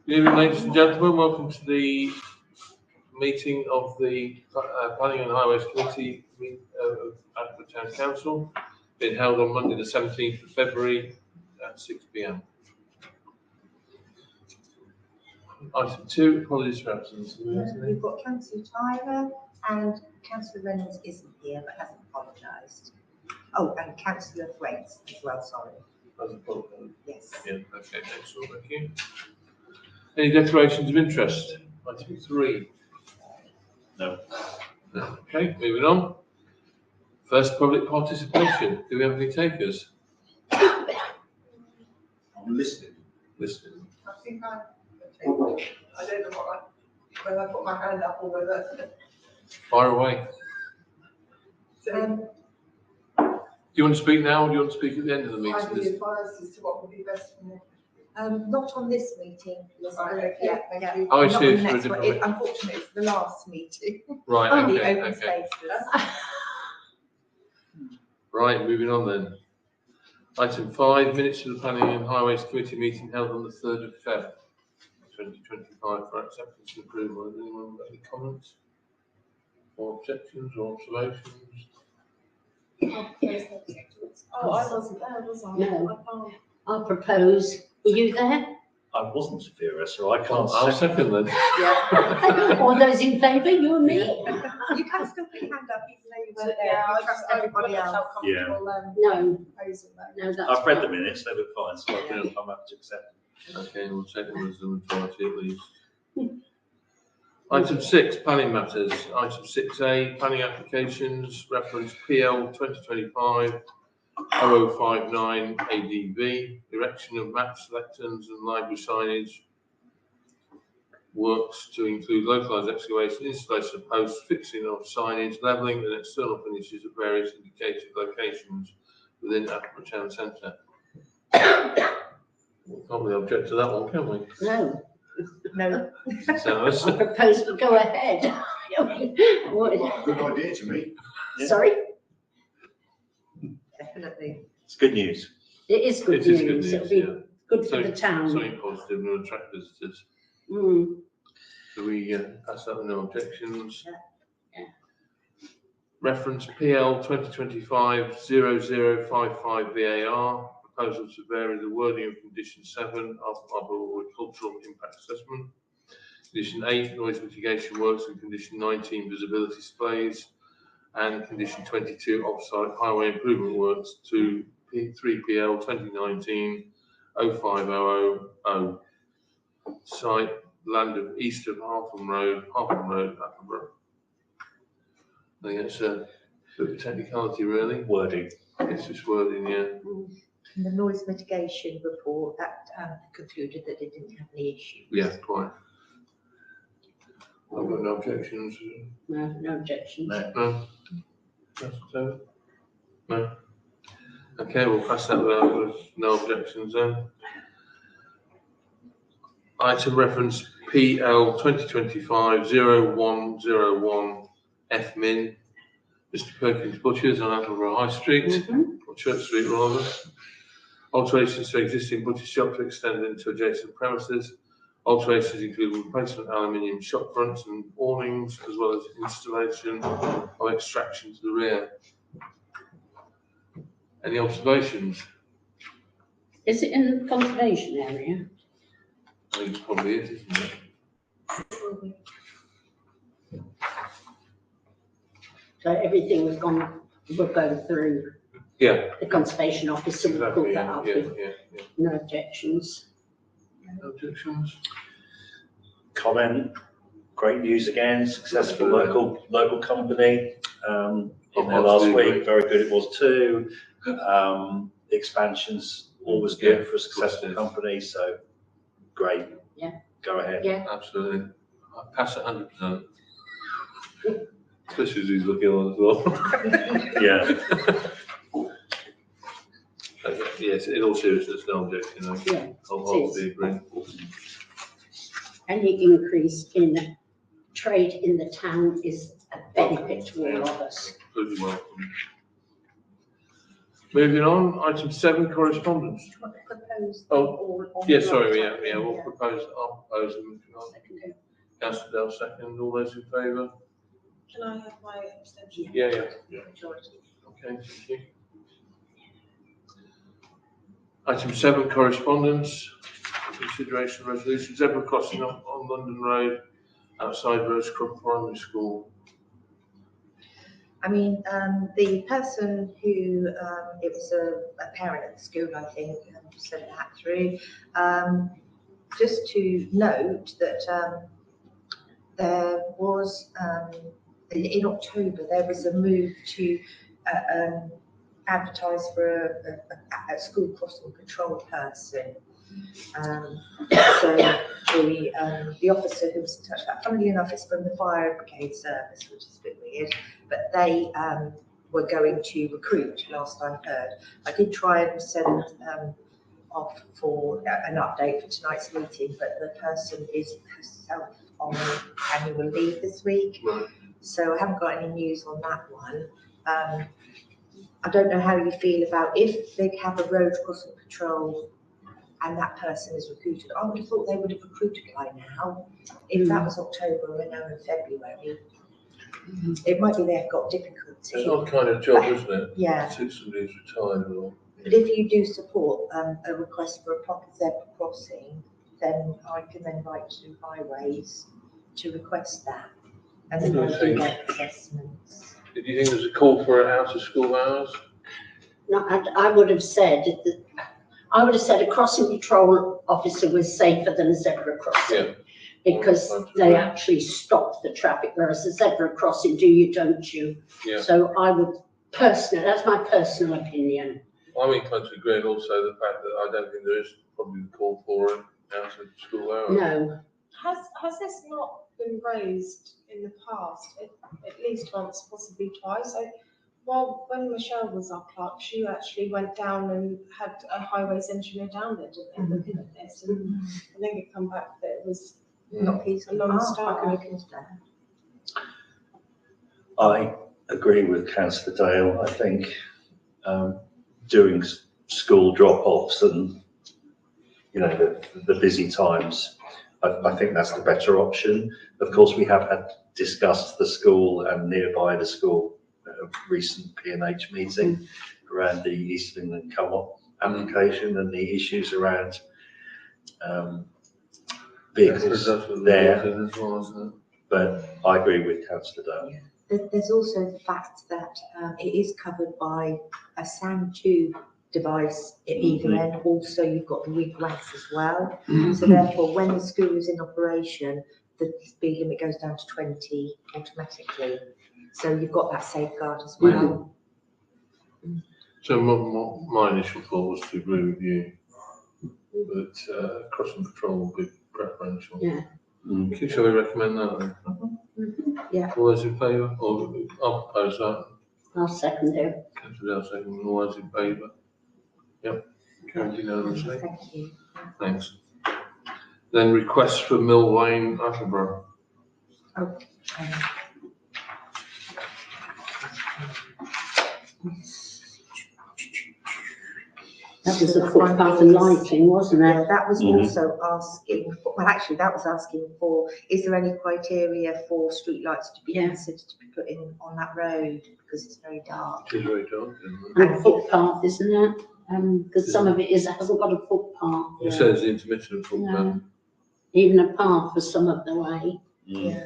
Good evening, ladies and gentlemen. Welcome to the meeting of the Planning and Highways Committee at the Town Council, being held on Monday the 17th of February at 6 p.m. Item 2, apologies for absence. We've got Councillor Tyler and Councillor Reynolds isn't here but has apologised. Oh, and Councillor Thwaites as well, sorry. As apologised. Yes. Yeah, okay, excellent, thank you. Any declarations of interest? Item 3. No. No. Okay, moving on. First, public participation. Do we have any takers? I'm listening. Listening. I think I don't know whether I put my hand up or whether. Fire away. Do you want to speak now or do you want to speak at the end of the meeting? I'd be advised as to what would be best for me. Not on this meeting, Elizabeth. Right, okay, Yeah, thank yeah. you. Oh, I Not see, on it's the for a next one. different- Unfortunately, it's the last meeting. Right, The okay, open okay. spaces. Right, moving on then. Item 5, minutes of the Planning and Highways Committee meeting held on the 3rd of Feb 2025 for acceptance and approval. Has anyone got any comments or objections or observations? Oh, I wasn't there, was I? No. I'll propose. Are you there? I wasn't Vera, so I can't. I'll second then. Yeah. All those in favour, you and me? You can still put your hand up even though you So, weren't there. yeah, You trust everybody else. Yeah. No. Proposing that. No, that's. I've read the fine. minutes, they were fine, so I'm happy to accept Okay, we'll take them as the majority at least. Item 6, planning matters. Item 6A, planning applications, reference PL 2025 0059 ADV, erection of map selectors and library signage works to include localised excavation, installation of posts, fixing of signage, levelling and external finishes at various indicated locations within Attleborough Town Centre. We can't really object to that one, can we? No. No. So, I propose we go ahead. What- it. Good idea to me. Yeah. Sorry? Definitely. It's good news. It is good it is good news. news, It'll be yeah. good for the town. Something positive and attract visitors. Mm. So we pass that with no objections. Yeah. Reference PL 2025-0055 VAR, proposal to vary the wording of condition 7 of arboricultural impact assessment. Condition 8, noise mitigation works, and condition 19, visibility displays, and condition 22, off-site highway improvement works to 3PL 2019-05000, site land of east of Harpham Road, Attleborough. I think it's a bit of technicality, really. Wording. It's just wording, yeah. And the noise mitigation report that concluded that it didn't have any issues. Yeah, quite. I've got no objections. No, no objections. No. No? So, no? Okay, we'll pass that without no objections then. Item reference PL 2025-0101 FMIN, Mr. Perkins Butchers on Attleborough High Street, Mhm. or Church Street rather. Alterations to existing butcher shop to extend into adjacent premises. Alterations include replacement aluminium shop fronts and awnings, as well as installation of extraction to the rear. Any observations? Is it in the conservation area? I think it probably is, isn't it? So everything was gone, will go through Yeah. the conservation office and we'll Exactly, pull that yeah, up yeah, with yeah, yeah. no objections. No objections? Comment, great news again, successful local company. In there last week, very good it was too. Expansion's always good for a successful company, so great. Yeah. Go ahead. Yeah. Absolutely. I pass 100%. Especially as he's looking on as well. Yeah. Yes, in all seriousness, no objection. I Yeah, wholeheartedly agree. any increase in trade in the town is a benefit to all of us. Absolutely welcome. Moving on, item 7, correspondence. Do you want to propose Oh, all on Yeah, the sorry, website? I'll propose them if you like. Second. Councillor Dale, second. All those in favour? Can I have my abstention? Yeah. Majority. Okay, thank you. Item 7, correspondence. Consideration resolution, zebra crossing on London Road outside Rosecroft Primary School. I mean, the person who, it was a parent at the school, I think, sent that through. Just to note that there was, in October, there was a move to advertise for a school crossing control person. So the officer who was in touch, that funnily enough, is from the fire brigade service, which is a bit weird, but they were going to recruit, last I heard. I did try and send off for an update for tonight's meeting, but the person is herself on annual leave this week, Right. so I haven't got any news on that one. I don't know how you feel about if they have a road crossing patrol and that person is recruited. I would have thought they would have recruited by now. If that was October, we're now in February. It might be they've got difficulty. It's not kind of job, isn't it? Yeah. Suits somebody who's retired or. But if you do support a request for a proper zebra crossing, then I can then write to Highways to request that. And then they'll do their assessments. Do you think there's a call for it out of school hours? No, I would have said that, a crossing patrol officer was safer than a zebra crossing. Yeah. Because Well, they actually stop the traffic, whereas a zebra crossing, do you, don't you? Yeah. So I would personally, that's my personal opinion. I'm inclined to agree, and also the fact that I don't think there is probably the call for it out of school hours. No, Has this not been raised in the past, at least once, possibly twice? When Michelle was our clerk, she actually went down and had a highways engineer down there to look at this, and I think it come back that it was Not feasible. A I non-starter. can look into that. I agree with Councillor Dale. I think doing school drop-offs and, you know, the busy times, I think that's the better option. Of course, we have discussed the school and nearby the school recent P&H meeting around the East England Co-op application and the issues around vehicles there. As well, isn't it? But I agree with Councillor Dale. There's also the fact that it is covered by a sound tube device at either end. Also, you've got the wigwags as well. So therefore, when the school is in operation, the speed limit goes down to 20 automatically. So you've got that safeguard as well. So my initial thought was to agree with you that crossing patrol will be preferential. Yeah. Okay, shall we recommend that then? Yeah. All those in favour? Or I'll propose that. I'll second it. Councillor Dale second. All those in favour? Yep. Carried unanimously. Thank you. Thanks. Then request for Mill Lane, Attleborough. That was the footpath and lighting, wasn't Yeah, it? that was also asking, that was asking for, is there any criteria for streetlights to be Yeah. considered to be put in on that road because it's very dark? It is very dark, isn't And a footpath, isn't it? Because some of it hasn't got a footpath. it? It says intermittent footpath. No. Even a path for some of the way. Yeah.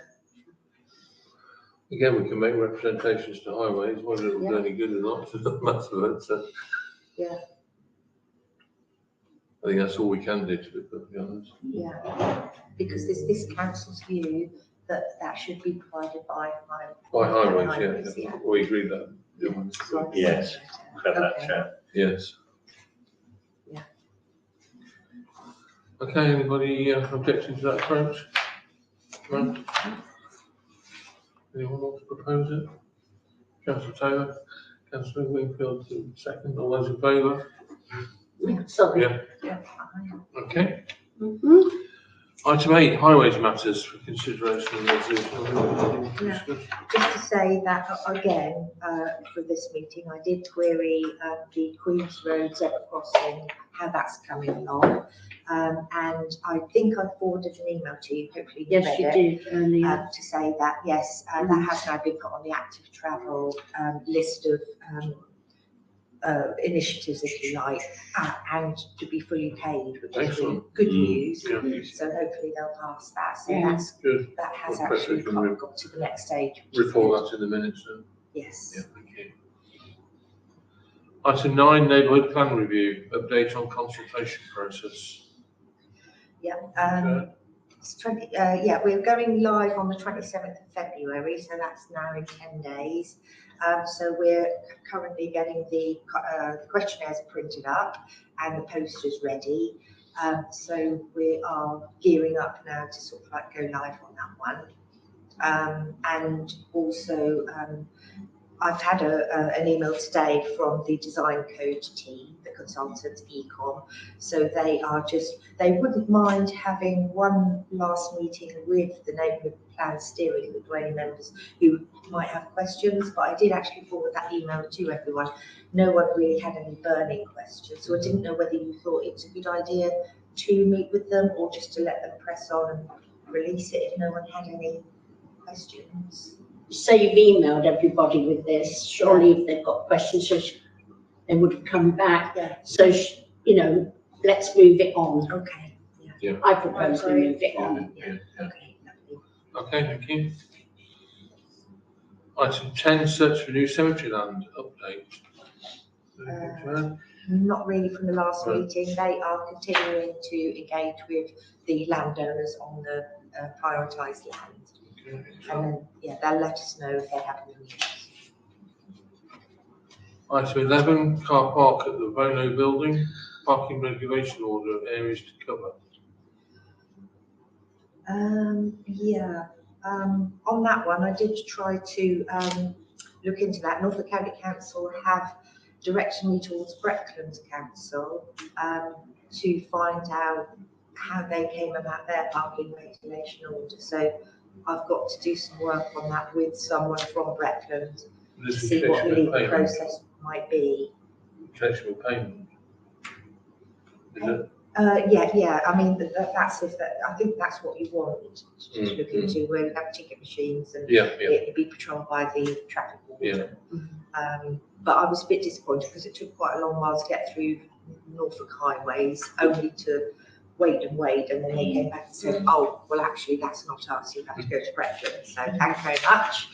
Again, we can make representations to highways, whether it will do Yeah. any good or not, it doesn't matter. So Yeah. I think that's all we can do, to be perfectly honest. Yeah, because there's this council's view that that should be provided by By highways, highways, yeah. yeah. We agree that. So- Yes. Had that Okay. chat. Yes. Yeah. Okay, anybody objecting to that approach? No? Anyone want to propose it? Councillor Taylor, Councillor Wingfield, second, all those in favour? Sorry. Yeah. Yeah, fine. Okay. Mhm. Item 8, highways matters for consideration and resolution. Yeah. Just to say that, again, for this meeting, I did query the Queen's Road zebra crossing, how that's coming along. And I think I forwarded an email to you, hopefully you Yes, read you it, did earlier. to say that, yes, that has now been put on the active travel list of initiatives, if you like, and to be fully paid, which is really Excellent. good news. Yeah, So hopefully they'll pass that. So Yeah. that's, good. that has Well, perhaps we actually can got to the next stage. which is Report good. that in the minutes then. Yes. Yeah, thank you. Item 9, neighbourhood plan review, update on consultation process. Yeah, Okay. it's 20, yeah, we're going live on the 27th of February, so that's now in 10 days. So we're currently getting the questionnaires printed up and the posters ready. So we are gearing up now to sort of like go live on that one. And also, I've had an email today from the design code team, the consultants, Ecom. So they wouldn't mind having one last meeting with the neighbourhood plan steering group, any members who might have questions, but I did actually forward that email to everyone. No one really had any burning questions, so I didn't know whether you thought it was a good idea to meet with them or just to let them press on and release it if no one had any questions. So you've emailed everybody with this, surely if they've got questions, they would have come back. Yeah. So, you know, let's move it on. Okay. I propose we move it on. Yeah. Okay, lovely. Okay, thank you. Item 10, search for new cemetery land, update. Not really from the last Right. meeting. They are continuing to engage with the landowners on the prioritised land. Okay. And then, yeah, they'll let us know if they have any news. Item 11, car park at the Vono building, parking regulation order, areas to cover. Yeah, on that one, I did try to look into that. Norfolk County Council have directed me towards Breckland Council to find out how they came about their parking regulation order. So I've got to do some work on that with someone from Breckland to This is see what the legal payment. process might be. Connection with payment. Is it? Yeah, I mean, that's if, I think that's what you want to look into, where you have ticket machines and Yeah. it'd be patrolled by the traffic warden. But I was a bit disappointed because it took quite a long while to get through Norfolk highways, only to wait, and then they came back and said, oh, well, actually, that's not us, you have to go to Breckland, so thank you very much.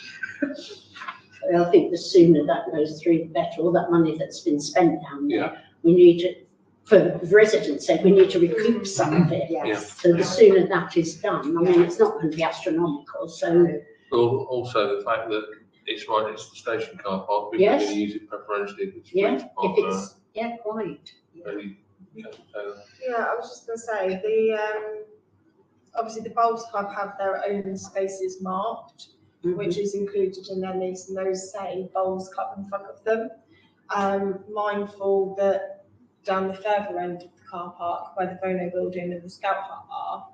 I think the sooner that goes through, the better. All that money that's been spent down there, Yeah. we need to, for residents' sake, we need to recoup some of it. Yes. So the sooner that is done, I mean, it's not going to be astronomical, so But also the fact that it's right next to the station car park, people are Yes. going to use it preferentially if it's free yeah, to park if it's, yeah, quite. there. You can say that. Yeah, I was just gonna say, obviously the Bowls Club have their own spaces marked, which is included in their lease, and those say Bowls Club in front of them. Mindful that down the further end of the car park, where the Vono building and the Scout Hut are,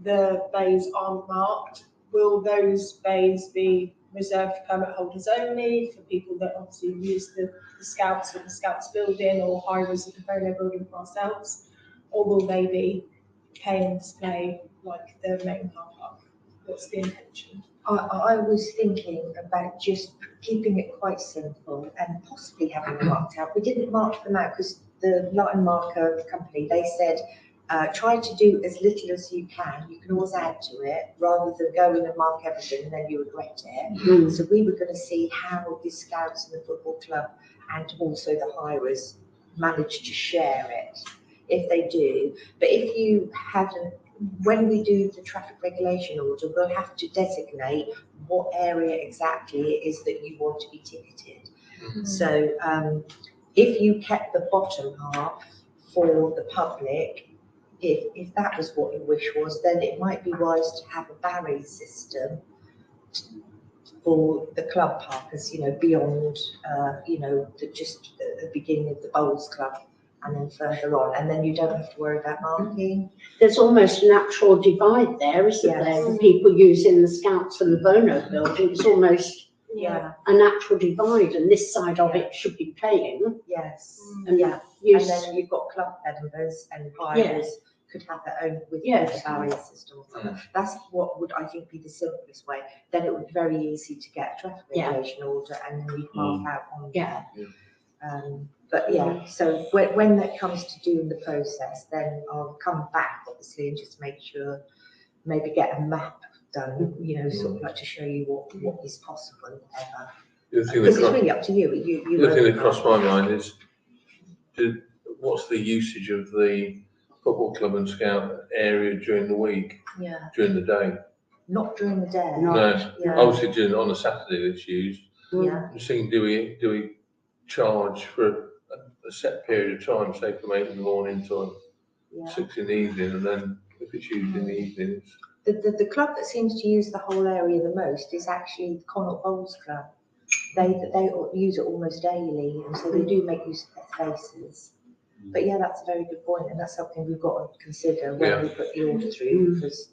the bays aren't marked. Will those bays be reserved for permit holders only, for people that obviously use the Scouts or the Scouts building or hires at the Vono building for ourselves? Or will they be pay and display like the main car park? What's the intention? I was thinking about just keeping it quite simple and possibly having them marked out. We didn't mark them out because the line marker company, they said, try to do as little as you can. You can always add to it rather than go in and mark everything and then you regret it. So we were going to see how the Scouts and the football club and also the hirers manage to share it, if they do. But if you hadn't, when we do the traffic regulation order, we'll have to designate what area exactly it is that you want to be ticketed. So if you kept the bottom half for the public, if that was what your wish was, then it might be wise to have a barrier system for the club parkers, you know, beyond, you know, just at the beginning of the Bowls Club and then further on, and then you don't have to worry about marking. There's almost a natural divide there, isn't Yes. there? The people using the Scouts and the Bono building, it's almost Yeah, a natural divide, and this side of it should be paying. yes, And yeah. And use, then you've got club members and hires could have their own with Yes. the barrier system. That's what would, I think, be the simplest way. Then it would be very easy to get a traffic Yeah. regulation order and then you mark out on Yeah. there. But yeah, so when that comes to doing the process, then I'll come back obviously and just make sure, maybe get a map done, you know, sort of like to show you what is possible and whatever. The other thing Because that it's crossed, really up to you. You the other thing own that crossed my mind is, what's the usage of the football club and scout area during the week, Yeah, during the day? not during the day. No. No, Yeah. obviously during, on a Saturday that's used. Yeah, I'm saying, do we charge for a set period of time, say from 8 in the morning till yeah. 6 in the evening, and then if it's used in the evening, it's The club that seems to use the whole area the most is actually the Connaught Bowls Club. They use it almost daily, and so they do make use of their spaces. But yeah, that's a very good point, and that's something we've got to consider when we put the order through, because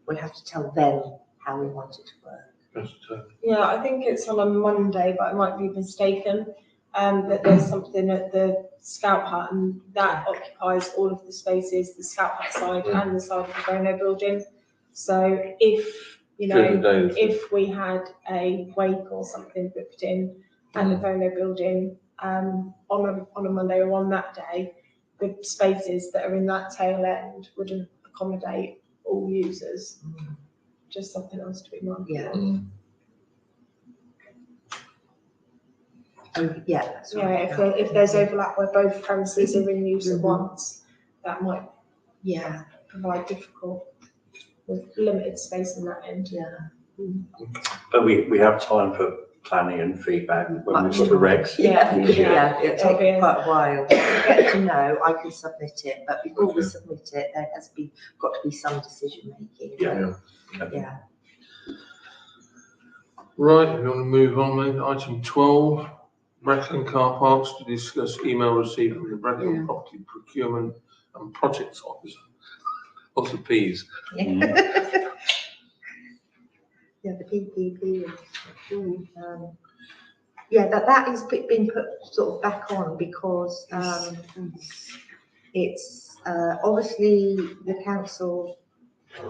we'll have to tell them how we want it to work. just, Yeah, I think it's on a Monday, but I might be mistaken. That there's something at the Scout Hut and that occupies all of the spaces, the Scout Hut side and the side of the Bono building. So if, you during know, the day. if we had a wake or something booked in at the Bono building, on a Monday or on that day, the spaces that are in that tail end wouldn't accommodate all users. Just something else to be mindful Yeah. of. Yeah, that's Yeah, right. if there's overlap where both premises are in use at once, that might Yeah, provide difficult with limited space in that end. yeah. But we have time for planning and feedback when we Much put the more. regs. Yeah, Yeah. it'll take quite a while. Get to know, I can submit it, but before we submit it, there has got to be some decision making. Yeah. Yeah. Right, we want to move on then, item 12, Brackland car parks, to discuss email received from the Brackland Property Procurement and Projects Officer. Lots of Ps. Yeah, the PPP. Yeah, that is been put sort of back on because it's obviously the council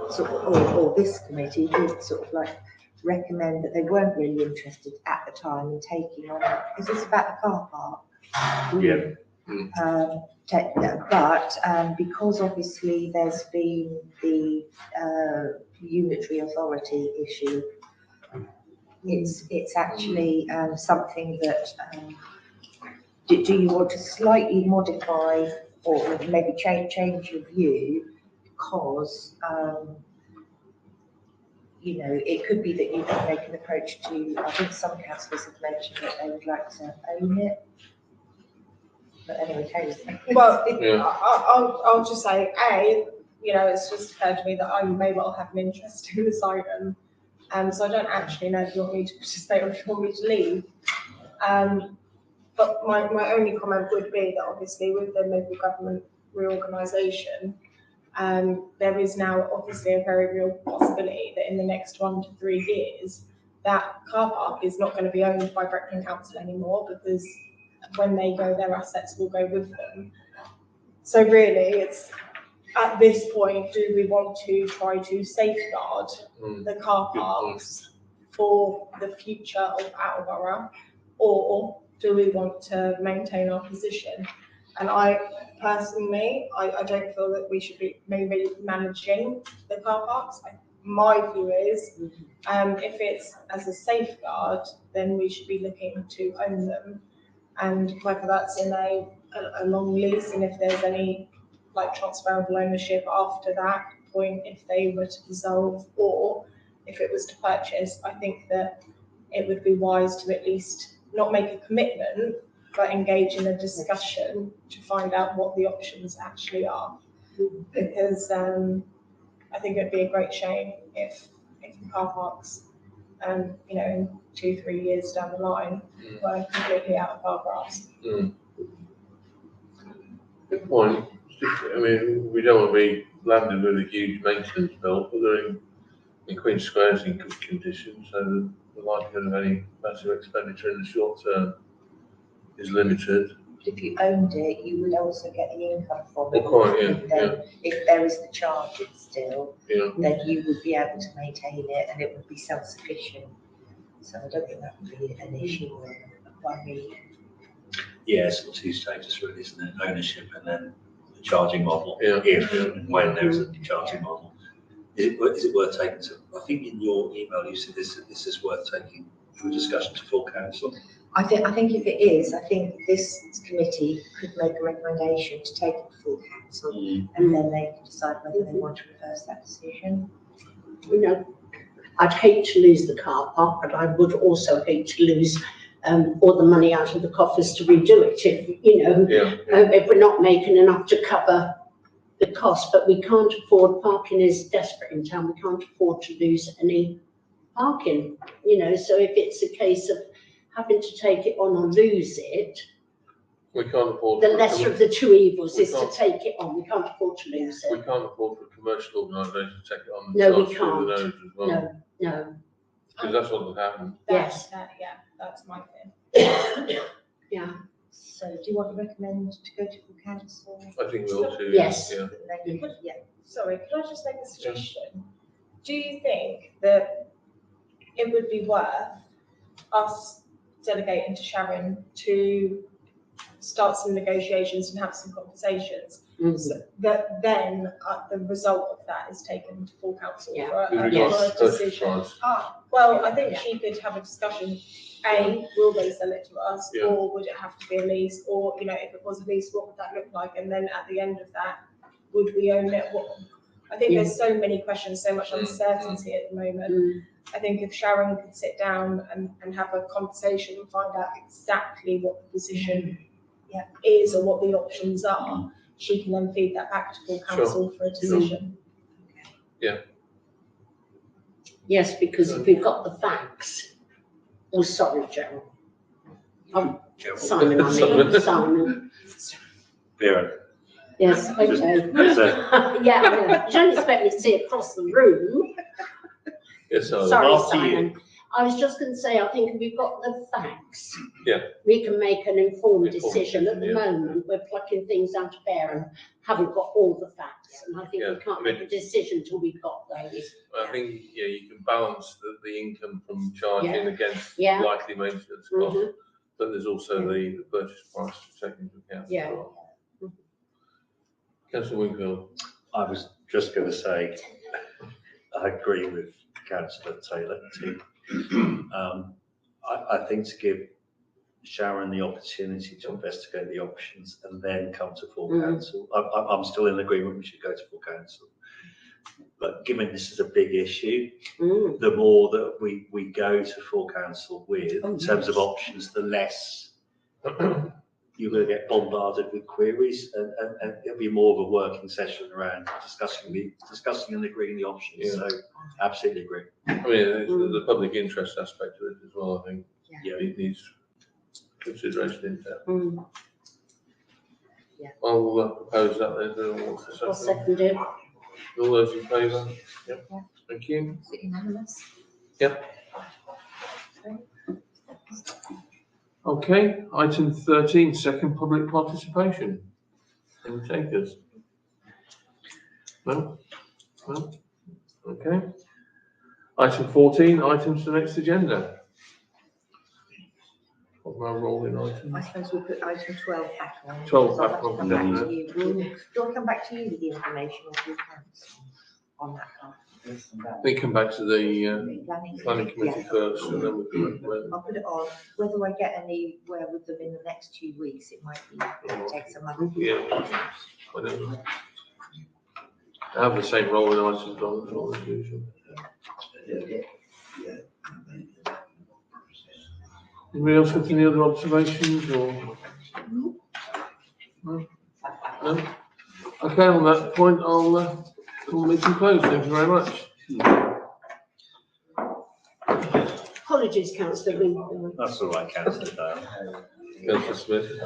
sort of, or this committee did sort of like recommend that they weren't really interested at the time in taking on. Is this about the car park? Yeah. But because obviously there's been the unitary authority issue, it's actually something that, do you want to slightly modify or maybe change your view? Because, you know, it could be that you can make an approach to, I think some councillors have mentioned that they would like to own it. But anyway, Kaylee. Well, Yeah. I'll just say, you know, it's just occurred to me that I may well have an interest in this item. So I don't actually know if you want me to participate or if you want me to leave. But my only comment would be that obviously with the local government reorganisation, there is now obviously a very real possibility that in the next 1 to 3 years, that car park is not going to be owned by Brackland Council anymore, because when they go, their assets will go with them. So really, it's at this point, do we want to try to safeguard the car parks for the future of Attleborough, or do we want to maintain our position? And I personally, I don't feel that we should be maybe managing the car parks. My view is, if it's as a safeguard, then we should be looking to own them. And whether that's in a long lease, and if there's any like transferable ownership after that point, if they were to dissolve, or if it was to purchase, I think that it would be wise to at least not make a commitment, but engage in a discussion to find out what the options actually are. Because I think it'd be a great shame if the car parks, you know, in 2-3 years down the line, were completely out of our grasp. Good point. I mean, we don't want to be landed with a huge maintenance bill, but they're in Queen Square's in good condition, so the likelihood of any massive expenditure in the short term is limited. If you owned it, you would also get the income from it. Well, quite, yeah, And then if there is the charges still, Yeah, then you would be able to maintain it and it would be self-sufficient. So I don't think that would be an issue or a worry. Yeah, it's got two stages really, isn't it? Ownership and then the charging model. Yeah. If and when there is a charging model. Is it worth taking to, I think in your email you said this is worth taking for discussion to full council. I think if it is, I think this committee could make a recommendation to take it to full council and then they can decide whether they want to reverse that decision. You know, I'd hate to lose the car park, but I would also hate to lose all the money out of the coffers to redo it. If, you know, if we're not making enough to cover the cost, but we can't afford, parking is desperate in town, we can't afford to lose any parking, you know, so if it's a case of having to take it on or lose it, we can't afford. the lesser of the two evils we is to can't- take it on, we can't afford to lose We it. can't afford for a commercial organisation to take it on No, we themselves through the can't. nose as well. No, Because that's what would happen. Yes. That's my thing. yeah, So do you want to recommend to go to full council? I think we ought to. Yes. Yeah. And then you- Yeah. Sorry, can I just make a suggestion? Do you think that it would be worth us delegating to Sharon to start some negotiations and have some conversations? So that then the result of that is taken to full council Yeah. for With a regards for a to purchase decision. price. Well, I think she could have a discussion, will they sell it to us, Yeah. or would it have to be a lease, or, you know, if it was a lease, what would that look like? And then at the end of that, would we own it? I think there's so many questions, so much uncertainty at the moment. I think if Sharon could sit down and have a conversation and find out exactly what the position is or what the options are, she can then feed that back to full council for a decision. yes, because if we've got the facts, oh, sorry, Gerald. Simon, Simon. Vera. Yes, okay. So, Yeah, you don't expect me to see across the room. Yes, so Sorry, after you. Simon. I was just going to say, I think if we've got the facts, Yeah. we can make an informed Informed decision. At the decision, yeah. moment, we're plucking things out of air and haven't got all the facts. And I think Yeah, we can't I mean- make a decision till we've got those. I think, you can balance the income from charging Yeah. against Yeah. likely maintenance costs. Mhm. But there's also the purchase price to take into account as Yeah. well. Councillor Wingfield. I was just going to say, I agree with Councillor Taylor too. I think to give Sharon the opportunity to investigate the options and then come to full council. I'm still in agreement we should go to full council. But given this is a big issue, the more that we go to full council with in terms of options, the less you're going to get bombarded with queries, and it'll be more of a working session around discussing and agreeing the options. Yeah. So absolutely agree. I mean, it's the public interest aspect of it as well, I think. Yeah. It needs consideration in that. Yeah. I'll propose that then. I'll second it. All those in favour? Yep. Thank you. Is it unanimous? Okay, item 13, second public participation. Any takers? No? No? Okay. Item 14, items to the next agenda. What am I rolling item? I suppose we'll put item 12 back on. 12 I'll back have to on, come back to definitely. you. Do you want to come back to you with the information or full council on that part? We come back to the planning committee Yeah. first, and then we can recommend. I'll put it on. Whether I get anywhere with them in the next 2 weeks, it might be, take some month. Yeah. Whatever. I have the same rolling items on as well as usual. Anybody else got any other observations or? No? No? Okay, on that point, I'll call the meeting closed. Thank you very much. Apologies, Councillor Wingfield. That's all right, Councillor Dale. Councillor Smith.